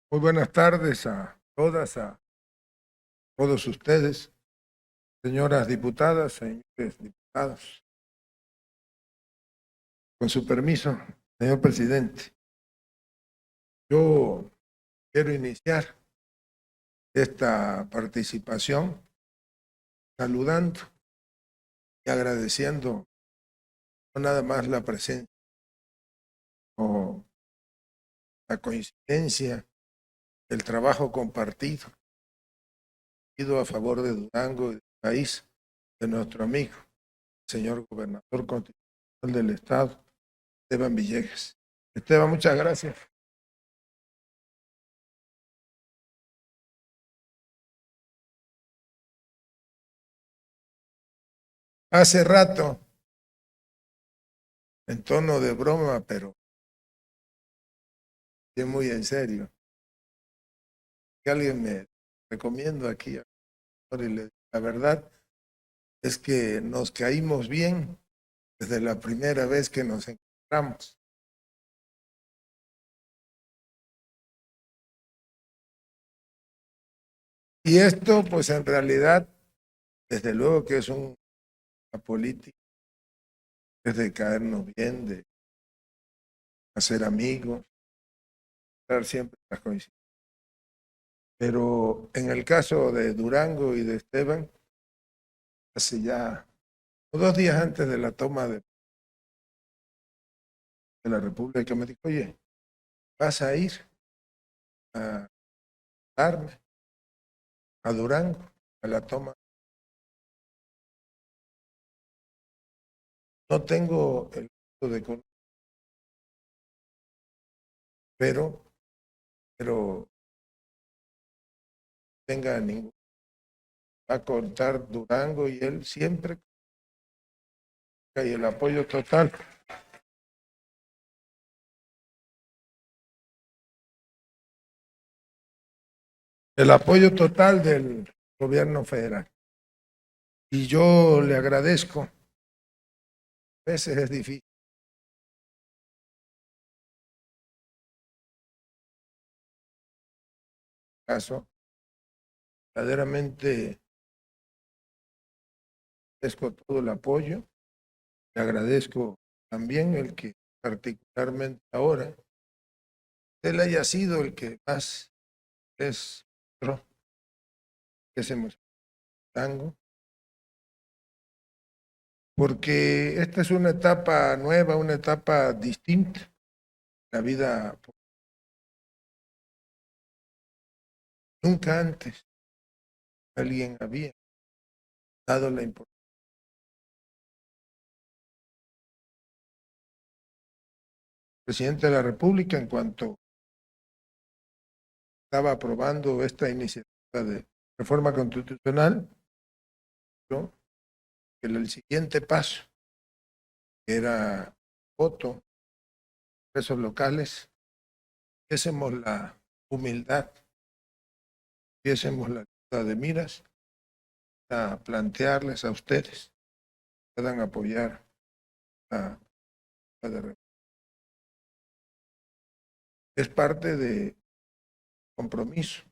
Muy buenas tardes a todas, a todos ustedes, señoras diputadas, señores diputados. Con su permiso, señor presidente, yo quiero iniciar esta participación saludando y agradeciendo no nada más la presencia o la coincidencia, el trabajo compartido a favor de Durango y del país de nuestro amigo, el señor gobernador constitucional del estado, Esteban Villegas. Esteban, muchas gracias. Hace rato, en tono de broma, pero muy en serio, que alguien me recomienda aquí, la verdad es que nos caímos bien desde la primera vez que nos encontramos. Y esto, pues en realidad, desde luego que es una política, es de caernos bien, de hacer amigos, estar siempre en las coincidencias. Pero en el caso de Durango y de Esteban, hace ya 2 días antes de la toma de la República, me dijo, oye, vas a ir a darme a Durango, a la toma. No tengo el gusto de conocer, pero, pero tenga ningún, va a contar Durango y él siempre y el apoyo total. El apoyo total del gobierno federal. Y yo le agradezco. A veces es difícil. Caso, verdaderamente agradezco todo el apoyo. Le agradezco también el que particularmente ahora él haya sido el que más es que se tango, porque esta es una etapa nueva, una etapa distinta. La vida nunca antes alguien había dado la importancia. El presidente de la República, en cuanto estaba aprobando esta iniciativa de reforma constitucional, ¿no? Que el siguiente paso era voto, presos locales, tuviésemos la humildad, tuviésemos la lista de miras a plantearles a ustedes, puedan apoyar a la. Es parte de compromiso.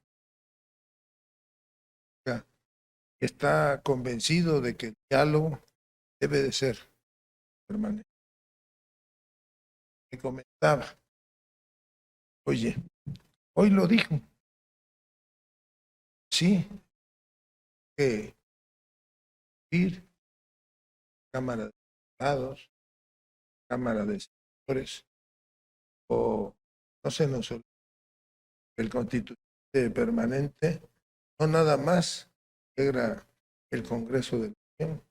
Está convencido de que el diálogo debe de ser permanente. Me comentaba, oye, hoy lo dijo, sí, que ir Cámara de Diputados, Cámara de Senadores, o no se nos olvide el constituyente permanente, no nada más integra el Congreso de la Unión,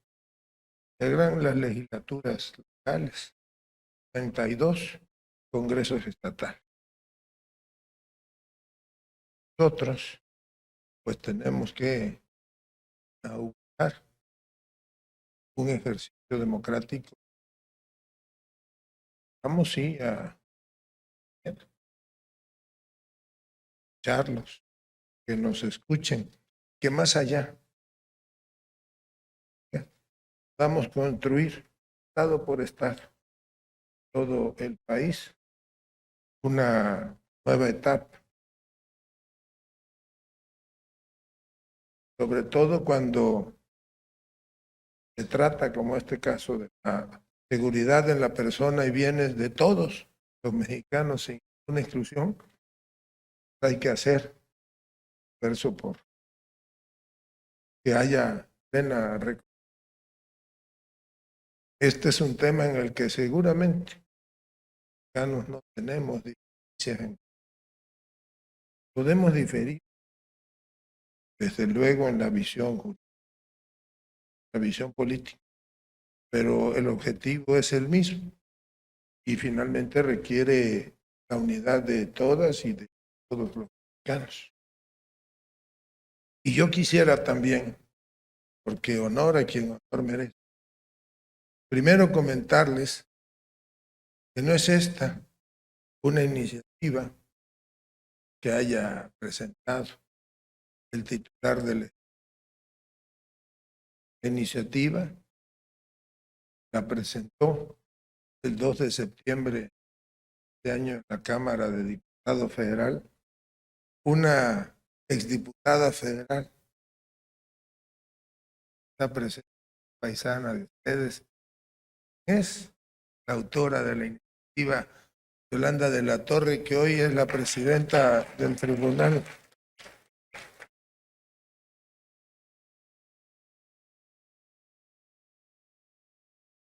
integran las legislaturas locales, 32 congresos estatales. Nosotros, pues tenemos que augurar un ejercicio democrático. Vamos sí a escucharlos, que nos escuchen, que más allá vamos a construir, estado por estado, todo el país, una nueva etapa sobre todo cuando se trata, como este caso, de la seguridad en la persona y bienes de todos los mexicanos sin una exclusión. Hay que hacer esfuerzo por que haya plena reconciliación. Este es un tema en el que seguramente no tenemos diferencias. Podemos diferir, desde luego, en la visión política, pero el objetivo es el mismo y finalmente requiere la unidad de todas y de todos los mexicanos. Y yo quisiera también, porque honor a quien honor merece, primero comentarles que no es esta una iniciativa que haya presentado el titular de la iniciativa, la presentó el 2 de septiembre de año en la Cámara de Diputados Federal, una exdiputada federal, está presente, paisana de ustedes, es la autora de la iniciativa, Yolanda de la Torre, que hoy es la presidenta del tribunal.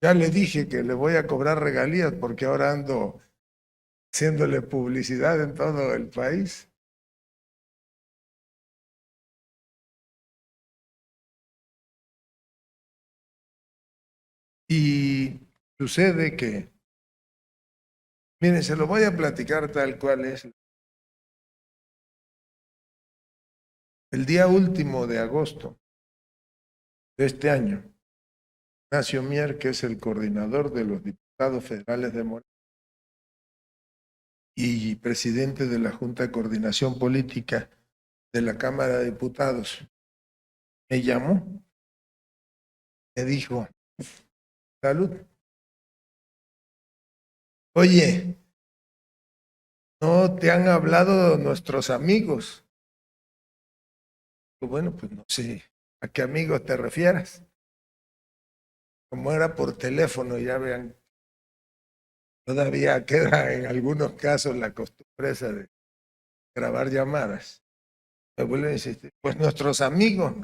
Ya le dije que le voy a cobrar regalías porque ahora ando haciéndole publicidad en todo el país. Y sucede que, miren, se lo voy a platicar tal cual es. El día último de agosto de este año, Ignacio Mier, que es el coordinador de los diputados federales de Morena y presidente de la Junta de Coordinación Política de la Cámara de Diputados, me llamó, me dijo, salud, oye, ¿no te han hablado nuestros amigos? Bueno, pues no sé a qué amigos te refieras. Como era por teléfono, ya vean, todavía queda en algunos casos la costumbre esa de grabar llamadas. Me vuelven a insistir, pues nuestros amigos,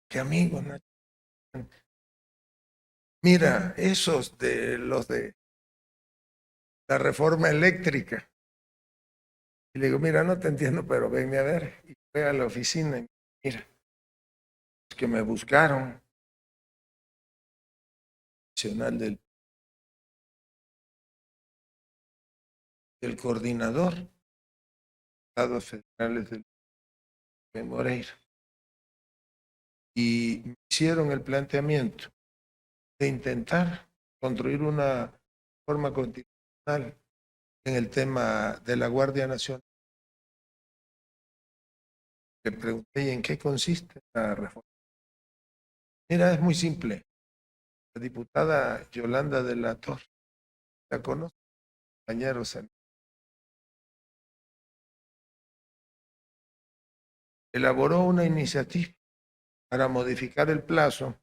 ¿qué amigos, Nacho? Mira, esos de los de la reforma eléctrica. Y le digo, mira, no te entiendo, pero venme a ver. Y fue a la oficina y mira, es que me buscaron, nacional del coordinador de estados federales de Moreira. Y me hicieron el planteamiento de intentar construir una forma constitucional en el tema de la Guardia Nacional. Le pregunté, ¿y en qué consiste la reforma? Mira, es muy simple. La diputada Yolanda de la Torre, la conoce, compañeros, elaboró una iniciativa para modificar el plazo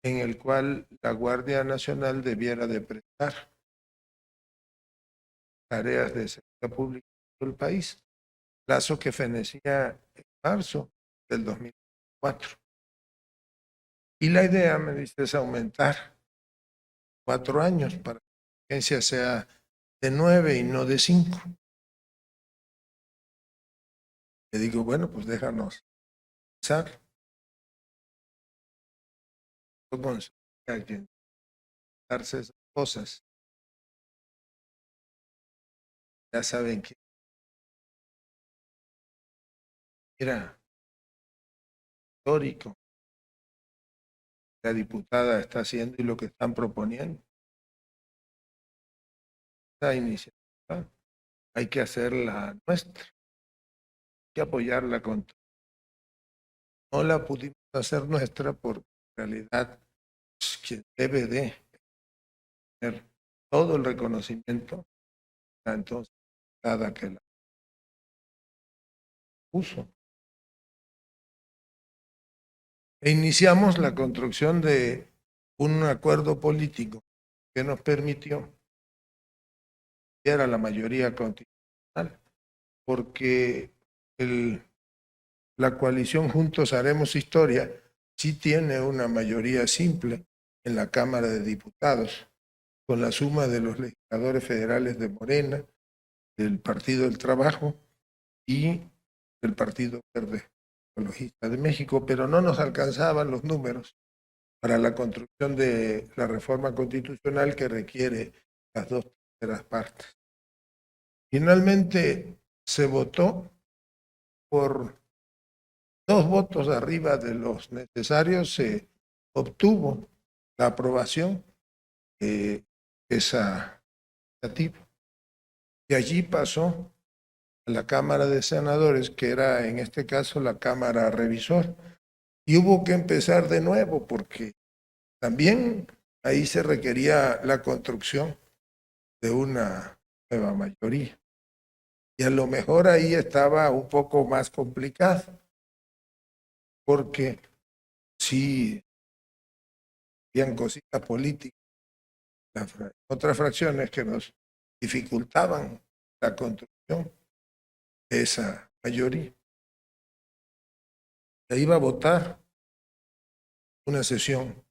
en el cual la Guardia Nacional debiera de prestar tareas de seguridad pública en todo el país, plazo que fenecía en marzo del 2004. Y la idea, me dice, es aumentar 4 años para que la agencia sea de 9 y no de 5. Le digo, bueno, pues déjanos pensar. Darse esas cosas. Ya saben que, mira, histórico, la diputada está haciendo y lo que están proponiendo. Esa iniciativa hay que hacerla nuestra, hay que apoyarla con todo. No la pudimos hacer nuestra porque en realidad pues, quien debe de tener todo el reconocimiento, entonces, dada que la puso, e iniciamos la construcción de un acuerdo político que nos permitió que era la mayoría constitucional, porque la coalición Juntos Haremos Historia sí tiene una mayoría simple en la Cámara de Diputados, con la suma de los legisladores federales de Morena, del Partido del Trabajo y del Partido Verde Ecologista de México, pero no nos alcanzaban los números para la construcción de la reforma constitucional que requiere las 2/3 partes. Finalmente se votó por 2 votos arriba de los necesarios, se obtuvo la aprobación de esa iniciativa. De allí pasó a la Cámara de Senadores, que era en este caso la Cámara Revisor, y hubo que empezar de nuevo porque también ahí se requería la construcción de una nueva mayoría. Y a lo mejor ahí estaba un poco más complicado, porque sí habían cositas políticas, otras fracciones que nos dificultaban la construcción de esa mayoría. Se iba a votar una sesión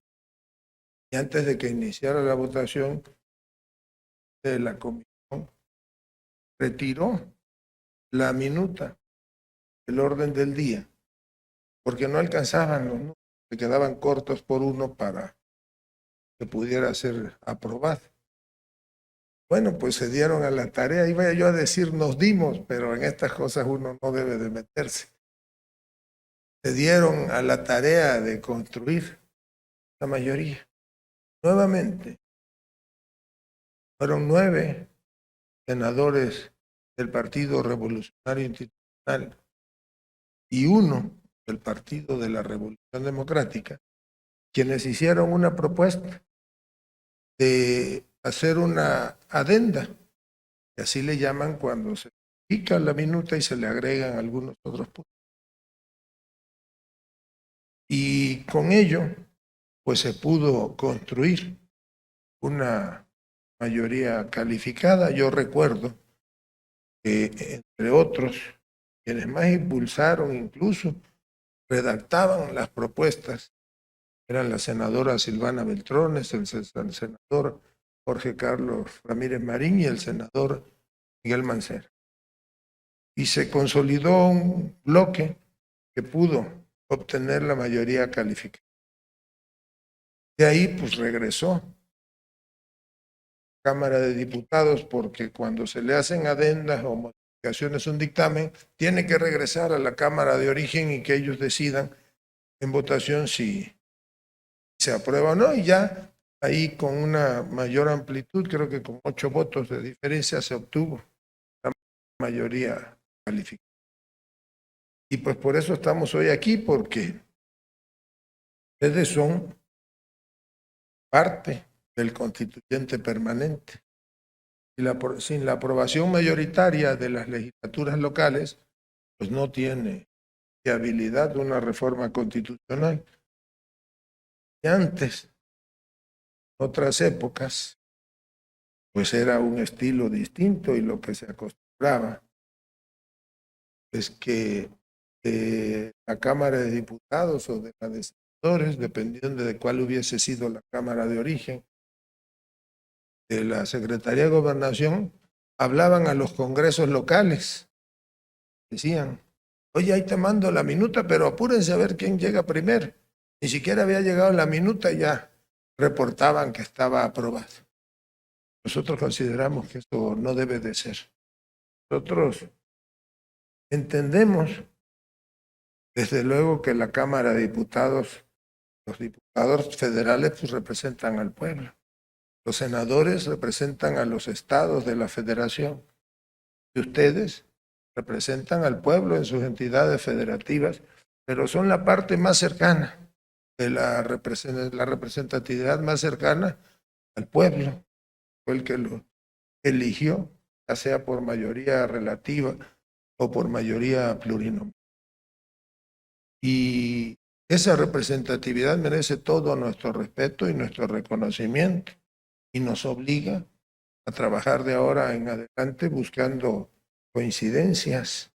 y antes de que iniciara la votación de la comisión retiró la minuta del orden del día porque no alcanzaban los números, se quedaban cortos por uno para que pudiera ser aprobado. Bueno, pues se dieron a la tarea, iba yo a decir nos dimos, pero en estas cosas uno no debe de meterse. Se dieron a la tarea de construir la mayoría. Nuevamente, fueron 9 senadores del Partido Revolucionario Institucional y 1 del Partido de la Revolución Democrática, quienes hicieron una propuesta de hacer una adenda, y así le llaman cuando se pica la minuta y se le agregan algunos otros puntos. Y con ello, pues se pudo construir una mayoría calificada. Yo recuerdo que, entre otros, quienes más impulsaron, incluso redactaban las propuestas, eran la senadora Silvana Beltrones, el senador Jorge Carlos Ramírez Marín y el senador Miguel Mancera. Y se consolidó un bloque que pudo obtener la mayoría calificada. De ahí, pues regresó a la Cámara de Diputados, porque cuando se le hacen adendas o modificaciones a un dictamen, tiene que regresar a la Cámara de origen y que ellos decidan en votación si se aprueba o no, y ya ahí con una mayor amplitud, creo que con 8 votos de diferencia se obtuvo la mayoría calificada. Y pues por eso estamos hoy aquí, porque ustedes son parte del constituyente permanente. Sin la aprobación mayoritaria de las legislaturas locales, pues no tiene viabilidad una reforma constitucional. Y antes, otras épocas, pues era un estilo distinto y lo que se acostumbraba es que la Cámara de Diputados o de la de Senadores, dependiendo de cuál hubiese sido la Cámara de origen, de la Secretaría de Gobernación, hablaban a los congresos locales. Decían, oye, ahí te mando la minuta, pero apúrense a ver quién llega primero. Ni siquiera había llegado la minuta y ya reportaban que estaba aprobado. Nosotros consideramos que esto no debe de ser. Nosotros entendemos, desde luego, que la Cámara de Diputados, los diputados federales, pues representan al pueblo. Los senadores representan a los estados de la federación. Y ustedes representan al pueblo en sus entidades federativas, pero son la parte más cercana de la representatividad más cercana al pueblo. Fue el que lo eligió, ya sea por mayoría relativa o por mayoría plurinominal. Y esa representatividad merece todo nuestro respeto y nuestro reconocimiento y nos obliga a trabajar de ahora en adelante buscando coincidencias.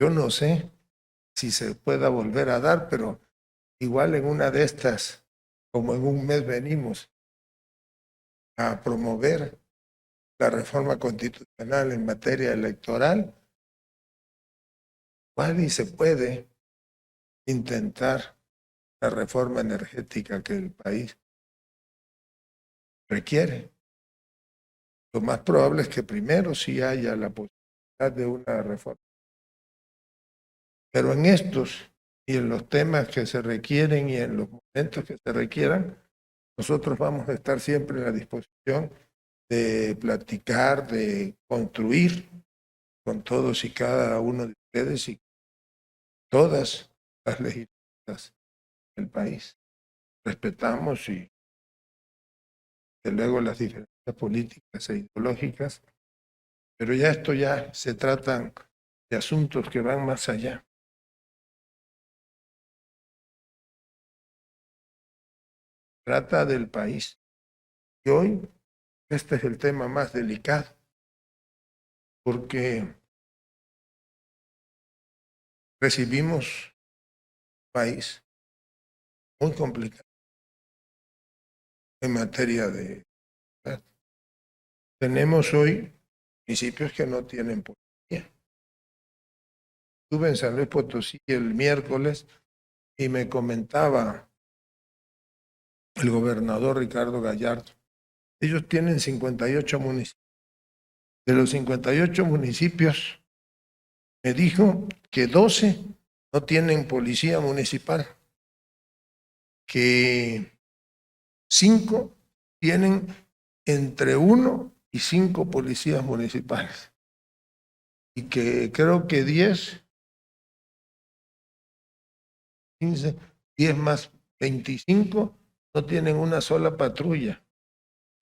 Yo no sé si se pueda volver a dar, pero igual en una de estas, como en un mes venimos a promover la reforma constitucional en materia electoral, igual y se puede intentar la reforma energética que el país requiere. Lo más probable es que primero sí haya la posibilidad de una reforma. Pero en estos y en los temas que se requieren y en los momentos que se requieran, nosotros vamos a estar siempre en la disposición de platicar, de construir con todos y cada uno de ustedes y todas las legislaturas del país. Respetamos y desde luego las diferencias políticas e ideológicas, pero ya esto ya se tratan de asuntos que van más allá. Trata del país. Y hoy este es el tema más delicado, porque recibimos un país muy complicado en materia de... Tenemos hoy municipios que no tienen policía. Estuve en San Luis Potosí el miércoles y me comentaba el gobernador Ricardo Gallardo. Ellos tienen 58 municipios. De los 58 municipios, me dijo que 12 no tienen policía municipal, que 5 tienen entre 1 y 5 policías municipales y que creo que 10, 15, 10 más 25 no tienen una sola patrulla.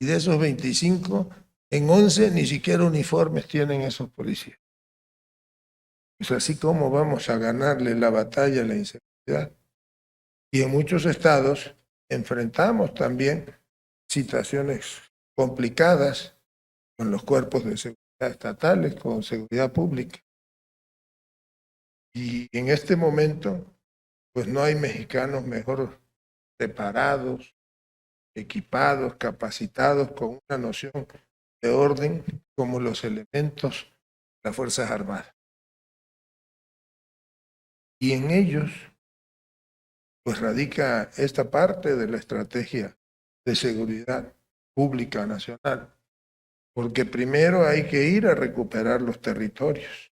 Y de esos 25, en 11 ni siquiera uniformes tienen esos policías. Pues así como vamos a ganarle la batalla a la inseguridad. Y en muchos estados enfrentamos también situaciones complicadas con los cuerpos de seguridad estatales, con seguridad pública. Y en este momento, pues no hay mexicanos mejor preparados, equipados, capacitados con una noción de orden como los elementos de las Fuerzas Armadas. Y en ellos, pues radica esta parte de la estrategia de seguridad pública nacional, porque primero hay que ir a recuperar los territorios.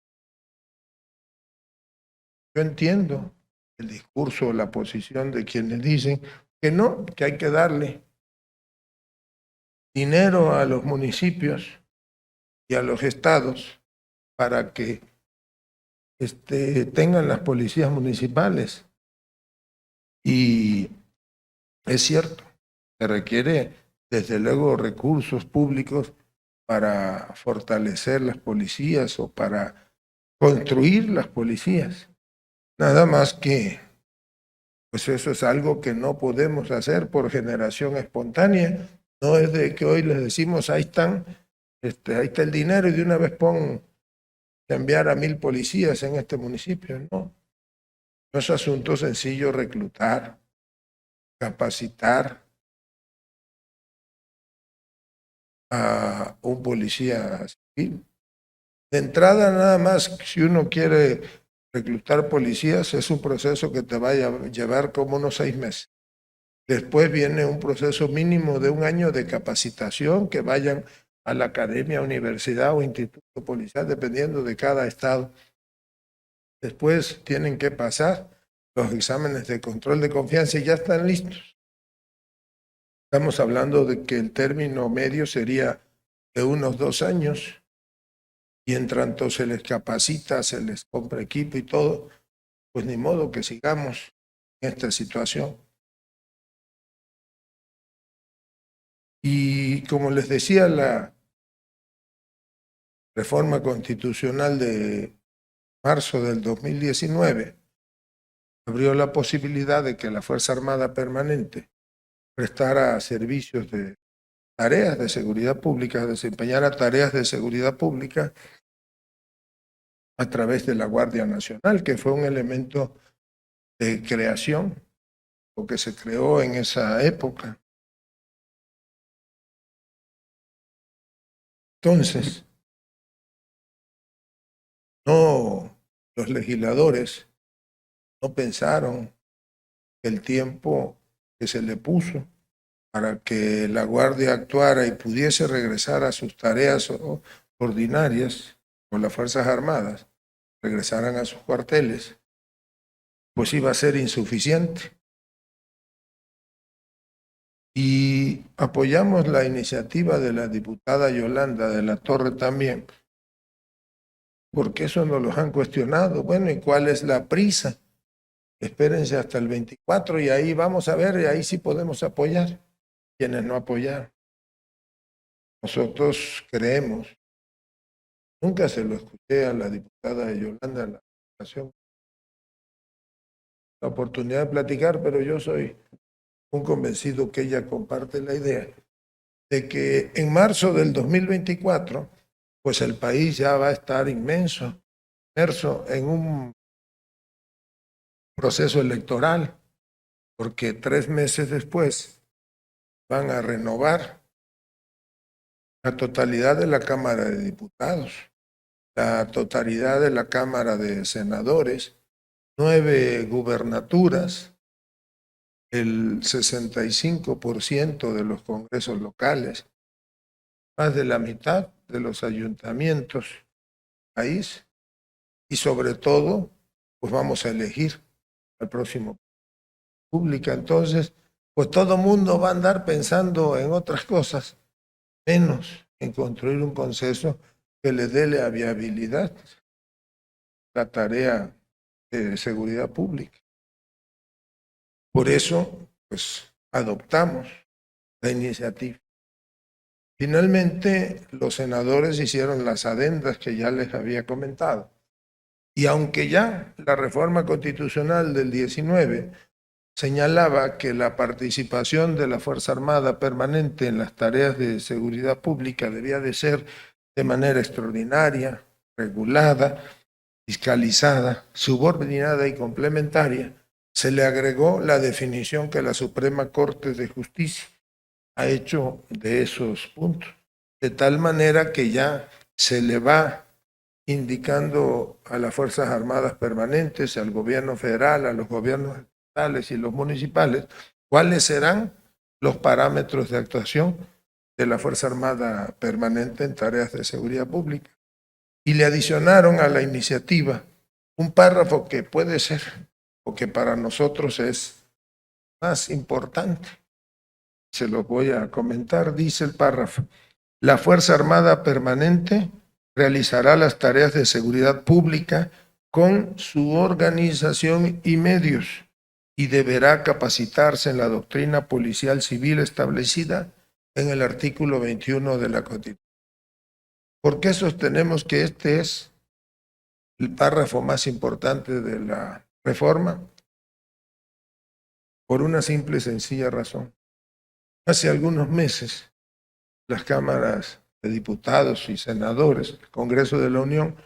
Yo entiendo el discurso, la posición de quienes dicen que no, que hay que darle dinero a los municipios y a los estados para que tengan las policías municipales. Y es cierto, se requiere desde luego recursos públicos para fortalecer las policías o para construir las policías. Nada más que, pues eso es algo que no podemos hacer por generación espontánea. No es de que hoy les decimos, ahí están, ahí está el dinero y de una vez pon enviar a 1000 policías en este municipio. No, no es asunto sencillo reclutar, capacitar a un policía civil. De entrada, nada más, si uno quiere reclutar policías, es un proceso que te va a llevar como unos 6 meses. Después viene un proceso mínimo de 1 año de capacitación, que vayan a la academia, universidad o instituto policial, dependiendo de cada estado. Después tienen que pasar los exámenes de control de confianza y ya están listos. Estamos hablando de que el término medio sería de unos 2 años y en tanto se les capacita, se les compra equipo y todo, pues ni modo que sigamos en esta situación. Y como les decía, la reforma constitucional de marzo del 2019 abrió la posibilidad de que la Fuerza Armada Permanente prestara servicios de tareas de seguridad pública, desempeñara tareas de seguridad pública a través de la Guardia Nacional, que fue un elemento de creación, o que se creó en esa época. Entonces, los legisladores no pensaron que el tiempo que se le puso para que la Guardia actuara y pudiese regresar a sus tareas ordinarias, o las Fuerzas Armadas regresaran a sus cuarteles, pues iba a ser insuficiente. Y apoyamos la iniciativa de la diputada Yolanda de la Torre también, porque eso nos los han cuestionado. Bueno, ¿y cuál es la prisa? Espérense hasta el 24 y ahí vamos a ver, y ahí sí podemos apoyar. Quienes no apoyaron. Nosotros creemos, nunca se lo escuché a la diputada Yolanda en la ocasión, la oportunidad de platicar, pero yo soy un convencido que ella comparte la idea de que en marzo del 2024, pues el país ya va a estar inmerso en un proceso electoral, porque 3 meses después van a renovar la totalidad de la Cámara de Diputados, la totalidad de la Cámara de Senadores, 9 gubernaturas, el 65% de los congresos locales, más de la mitad de los ayuntamientos del país, y sobre todo, pues vamos a elegir al próximo pública. Entonces, pues todo mundo va a andar pensando en otras cosas, menos en construir un consenso que le dé la viabilidad a la tarea de seguridad pública. Por eso, pues, adoptamos la iniciativa. Finalmente, los senadores hicieron las adendas que ya les había comentado. Y aunque ya la reforma constitucional del 19 señalaba que la participación de la Fuerza Armada Permanente en las tareas de seguridad pública debía de ser de manera extraordinaria, regulada, fiscalizada, subordinada y complementaria, se le agregó la definición que la Suprema Corte de Justicia ha hecho de esos puntos, de tal manera que ya se le va indicando a las Fuerzas Armadas Permanentes, al gobierno federal, a los gobiernos estatales y los municipales, cuáles serán los parámetros de actuación de la Fuerza Armada Permanente en tareas de seguridad pública. Y le adicionaron a la iniciativa un párrafo que puede ser, o que para nosotros es más importante. Se lo voy a comentar, dice el párrafo: la Fuerza Armada Permanente realizará las tareas de seguridad pública con su organización y medios y deberá capacitarse en la doctrina policial civil establecida en el artículo 21 de la Constitución. ¿Por qué sostenemos que este es el párrafo más importante de la reforma? Por una simple y sencilla razón. Hace algunos meses, las cámaras de diputados y senadores, el Congreso de la Unión,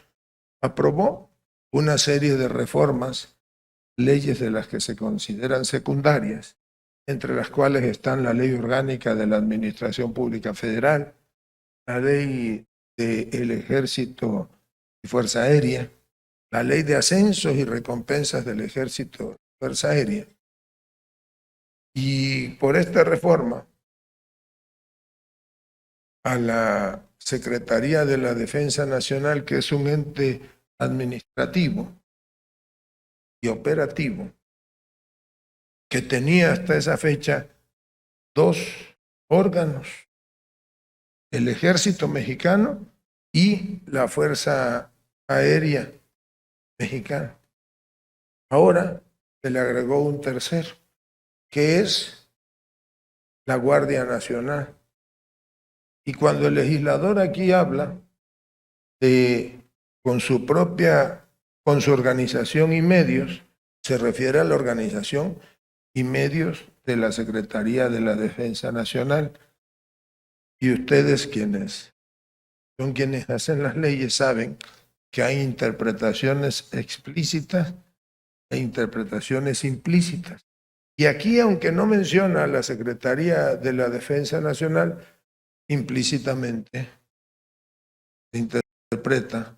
aprobó una serie de reformas, leyes de las que se consideran secundarias, entre las cuales están la Ley Orgánica de la Administración Pública Federal, la Ley del Ejército y Fuerza Aérea, la Ley de Ascensos y Recompensas del Ejército y Fuerza Aérea. Y por esta reforma, a la Secretaría de la Defensa Nacional, que es un ente administrativo y operativo, que tenía hasta esa fecha 2 órganos, el Ejército Mexicano y la Fuerza Aérea Mexicana. Ahora se le agregó un tercero, que es la Guardia Nacional. Y cuando el legislador aquí habla de con su organización y medios, se refiere a la organización y medios de la Secretaría de la Defensa Nacional. Y ustedes quienes son quienes hacen las leyes saben que hay interpretaciones explícitas e interpretaciones implícitas. Y aquí, aunque no menciona a la Secretaría de la Defensa Nacional, implícitamente se interpreta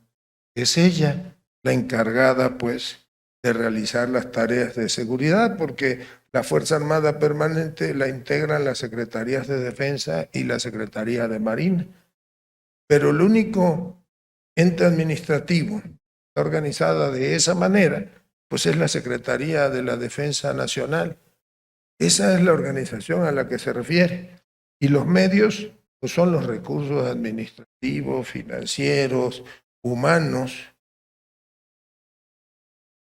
que es ella la encargada, pues, de realizar las tareas de seguridad, porque la Fuerza Armada Permanente la integran las Secretarías de Defensa y la Secretaría de Marina. Pero el único ente administrativo organizada de esa manera, pues es la Secretaría de la Defensa Nacional. Esa es la organización a la que se refiere. Y los medios, pues son los recursos administrativos, financieros, humanos,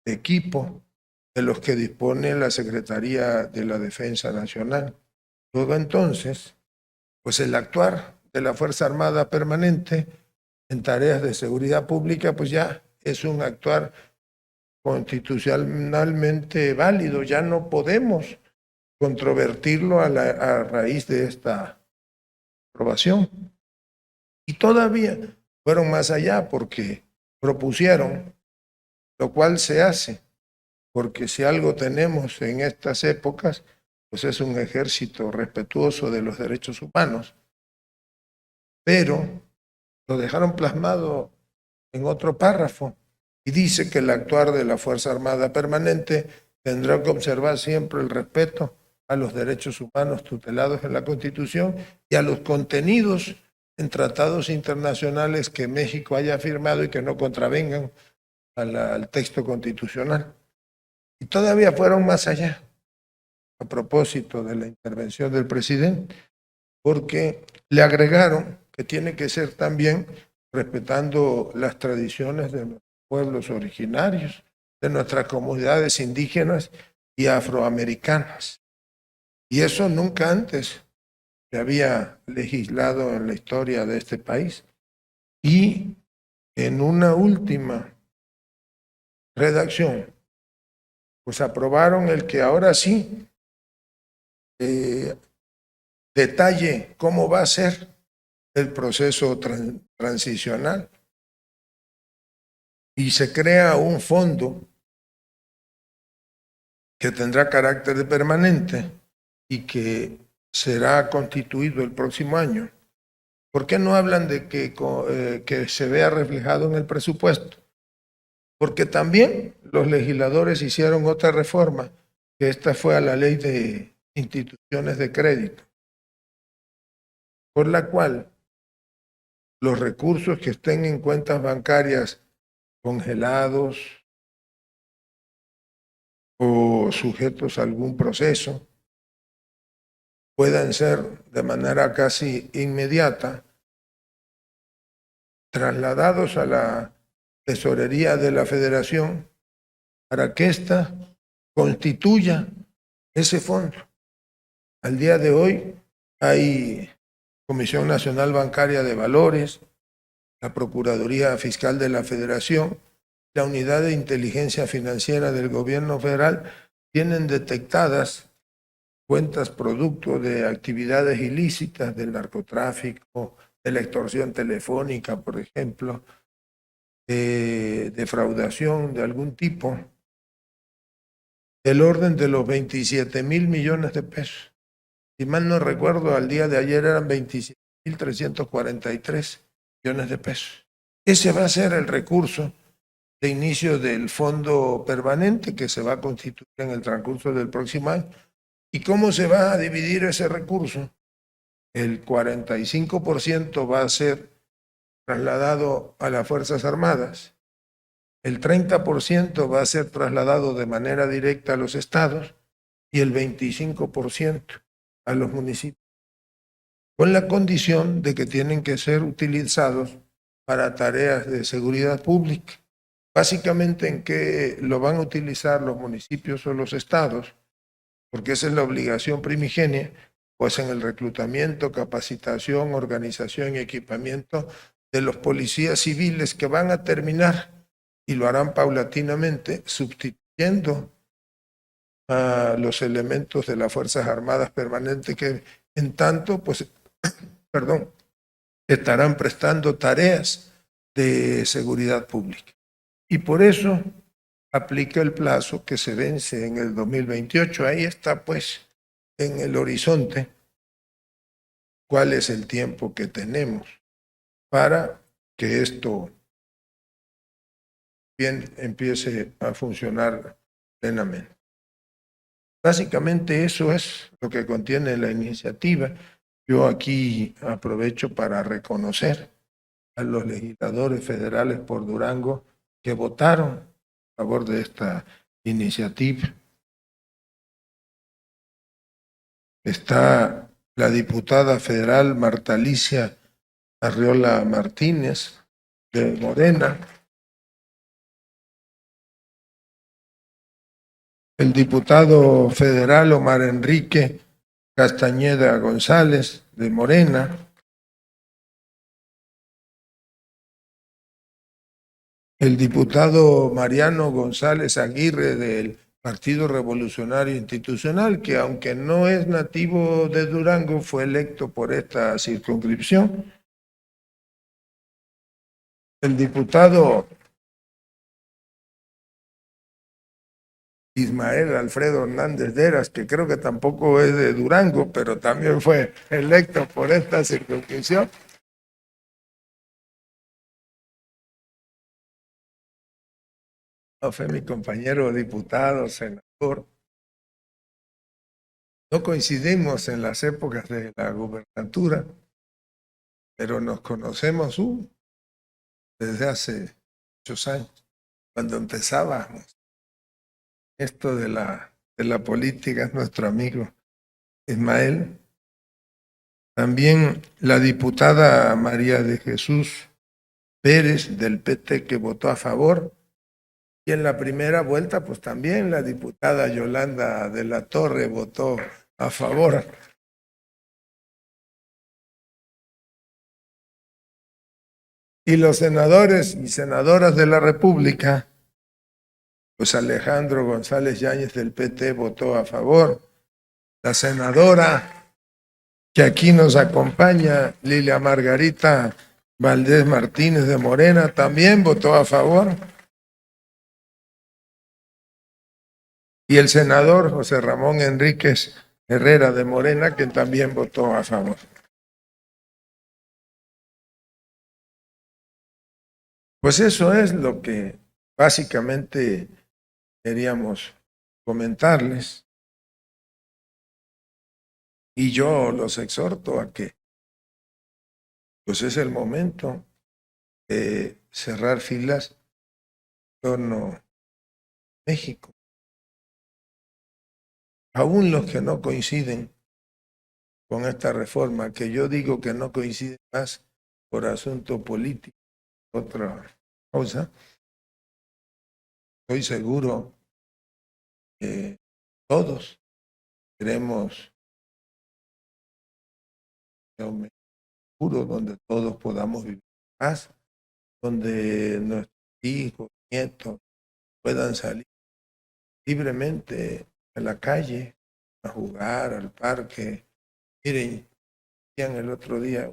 de equipo, de los que dispone la Secretaría de la Defensa Nacional. Luego entonces, pues el actuar de la Fuerza Armada Permanente en tareas de seguridad pública, pues ya es un actuar constitucionalmente válido, ya no podemos controvertirlo a raíz de esta aprobación. Y todavía fueron más allá porque propusieron, lo cual se hace, porque si algo tenemos en estas épocas, pues es un ejército respetuoso de los derechos humanos, pero lo dejaron plasmado en otro párrafo y dice que el actuar de la Fuerza Armada Permanente tendrá que observar siempre el respeto a los derechos humanos tutelados en la Constitución y a los contenidos en tratados internacionales que México haya firmado y que no contravengan al texto constitucional. Y todavía fueron más allá, a propósito de la intervención del presidente, porque le agregaron que tiene que ser también respetando las tradiciones de nuestros pueblos originarios, de nuestras comunidades indígenas y afroamericanas. Y eso nunca antes se había legislado en la historia de este país. Y en una última redacción, pues aprobaron el que ahora sí detalle cómo va a ser el proceso transicional. Y se crea un fondo que tendrá carácter permanente y que será constituido el próximo año. ¿Por qué no hablan de que se vea reflejado en el presupuesto? Porque también los legisladores hicieron otra reforma, que esta fue a la ley de instituciones de crédito, por la cual los recursos que estén en cuentas bancarias congelados o sujetos a algún proceso puedan ser de manera casi inmediata trasladados a la tesorería de la Federación para que ésta constituya ese fondo. Al día de hoy hay Comisión Nacional Bancaria de Valores, la Procuraduría Fiscal de la Federación, la Unidad de Inteligencia Financiera del Gobierno Federal tienen detectadas cuentas producto de actividades ilícitas del narcotráfico, de la extorsión telefónica, por ejemplo, defraudación de algún tipo, del orden de los 27,000 millones de pesos. Si mal no recuerdo, al día de ayer eran 27,343 millones de pesos. Ese va a ser el recurso de inicio del fondo permanente que se va a constituir en el transcurso del próximo año. ¿Y cómo se va a dividir ese recurso? El 45% va a ser trasladado a las Fuerzas Armadas, el 30% va a ser trasladado de manera directa a los estados y el 25% a los municipios, con la condición de que tienen que ser utilizados para tareas de seguridad pública. Básicamente, ¿en qué lo van a utilizar los municipios o los estados? Porque esa es la obligación primigenia, pues en el reclutamiento, capacitación, organización y equipamiento de los policías civiles que van a terminar y lo harán paulatinamente sustituyendo a los elementos de las Fuerzas Armadas Permanentes que en tanto, pues, perdón, estarán prestando tareas de seguridad pública. Y por eso aplica el plazo que se vence en el 2028. Ahí está, pues, en el horizonte cuál es el tiempo que tenemos para que esto bien empiece a funcionar plenamente. Básicamente eso es lo que contiene la iniciativa. Yo aquí aprovecho para reconocer a los legisladores federales por Durango que votaron a favor de esta iniciativa. Está la diputada federal Marta Alicia Arriola Martínez de Morena, el diputado federal Omar Enrique Castañeda González de Morena, el diputado Mariano González Aguirre del Partido Revolucionario Institucional, que aunque no es nativo de Durango, fue electo por esta circunscripción, el diputado Ismael Alfredo Hernández Deras, que creo que tampoco es de Durango, pero también fue electo por esta circunscripción. Fue mi compañero diputado, senador. No coincidimos en las épocas de la gubernatura, pero nos conocemos desde hace muchos años, cuando empezábamos esto de la política, es nuestro amigo Ismael. También la diputada María de Jesús Pérez del PT, que votó a favor. Y en la primera vuelta, pues también la diputada Yolanda de la Torre votó a favor. Y los senadores y senadoras de la República, pues Alejandro González Yáñez del PT votó a favor. La senadora que aquí nos acompaña, Lilia Margarita Valdés Martínez de Morena, también votó a favor. Y el senador José Ramón Enríquez Herrera de Morena, que también votó a favor. Pues eso es lo que básicamente queríamos comentarles. Y yo los exhorto a que, pues es el momento de cerrar filas en torno a México. Aún los que no coinciden con esta reforma, que yo digo que no coinciden más por asunto político, otra cosa, estoy seguro que todos queremos un futuro donde todos podamos vivir en paz, donde nuestros hijos, nietos puedan salir libremente a la calle, a jugar, al parque. Miren, decían el otro día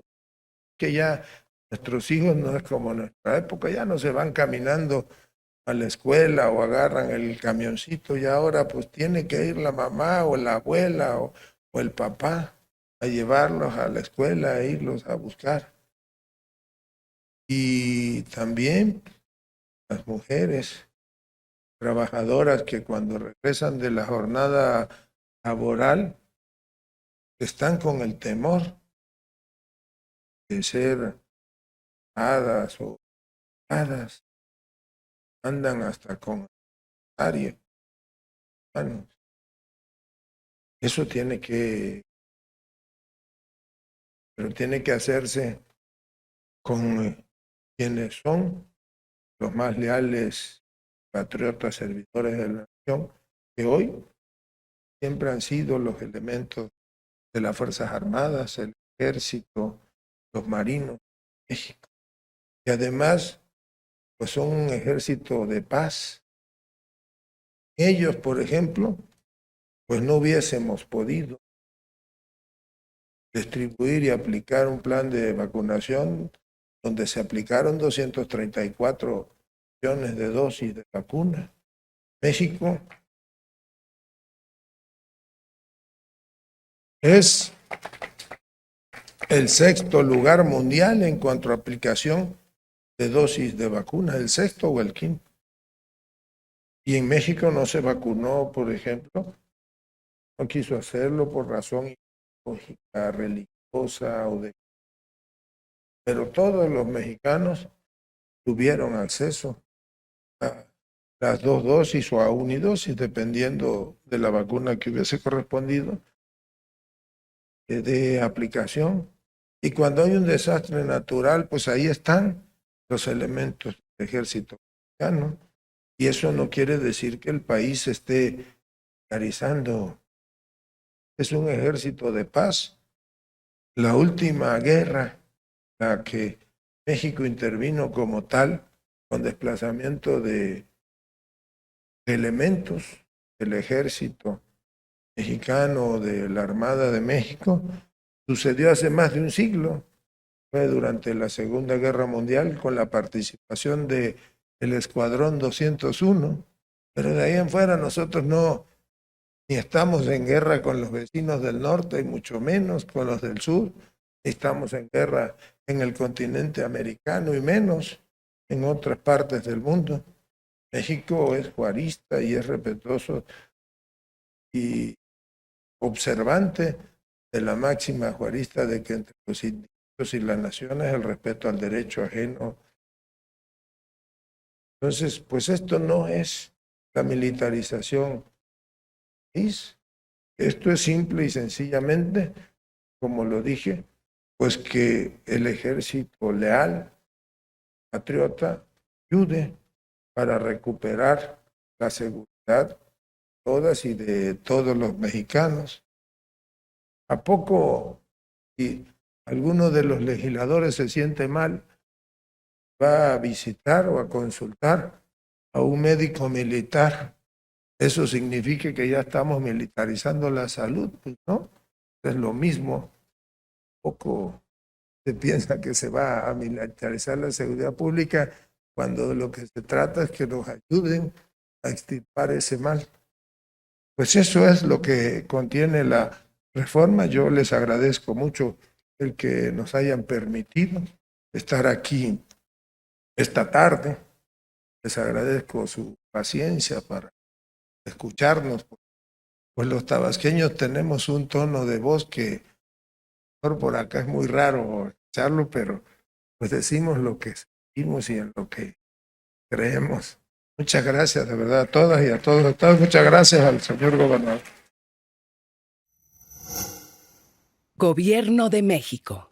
que ya nuestros hijos no es como nuestra época, ya no se van caminando a la escuela o agarran el camioncito, y ahora pues tiene que ir la mamá o la abuela o el papá a llevarlos a la escuela e irlos a buscar. Y también las mujeres trabajadoras que cuando regresan de la jornada laboral están con el temor de ser hadas o hadas, andan hasta con área. Bueno, eso pero tiene que hacerse con quienes son los más leales patriotas servidores de la nación, que hoy siempre han sido los elementos de las Fuerzas Armadas, el Ejército, los marinos de México. Y además, pues son un ejército de paz. Ellos, por ejemplo, pues no hubiésemos podido distribuir y aplicar un plan de vacunación donde se aplicaron 234 millones de dosis de vacuna. México es el sexto lugar mundial en cuanto a aplicación de dosis de vacuna, el sexto o el quinto. Y en México no se vacunó, por ejemplo, no quiso hacerlo por razón ideológica, religiosa o de... Pero todos los mexicanos tuvieron acceso a las dos dosis o a unidosis, dependiendo de la vacuna que hubiese correspondido de aplicación. Y cuando hay un desastre natural, pues ahí están los elementos del ejército mexicano. Y eso no quiere decir que el país esté militarizando. Es un ejército de paz. La última guerra, la que México intervino como tal, con desplazamiento de elementos del ejército mexicano o de la Armada de México, sucedió hace más de un siglo. Fue durante la Segunda Guerra Mundial con la participación del Escuadrón 201, pero de ahí en fuera nosotros no, ni estamos en guerra con los vecinos del norte y mucho menos con los del sur, ni estamos en guerra en el continente americano y menos en otras partes del mundo. México es juarista y es respetuoso y observante de la máxima juarista de que entre los individuos y las naciones el respeto al derecho ajeno. Entonces, pues esto no es la militarización. Esto es simple y sencillamente, como lo dije, pues que el ejército leal, patriota, ayude para recuperar la seguridad de todas y de todos los mexicanos. ¿A poco si alguno de los legisladores se siente mal, va a visitar o a consultar a un médico militar? ¿Eso significa que ya estamos militarizando la salud? Pues no, es lo mismo. Poco se piensa que se va a militarizar la seguridad pública cuando de lo que se trata es que nos ayuden a extirpar ese mal. Pues eso es lo que contiene la reforma. Yo les agradezco mucho el que nos hayan permitido estar aquí esta tarde. Les agradezco su paciencia para escucharnos. Pues los tabasqueños tenemos un tono de voz que por acá es muy raro escucharlo, pero pues decimos lo que sentimos y en lo que creemos. Muchas gracias de verdad a todas y a todos. Muchas gracias al señor gobernador. Gobierno de México.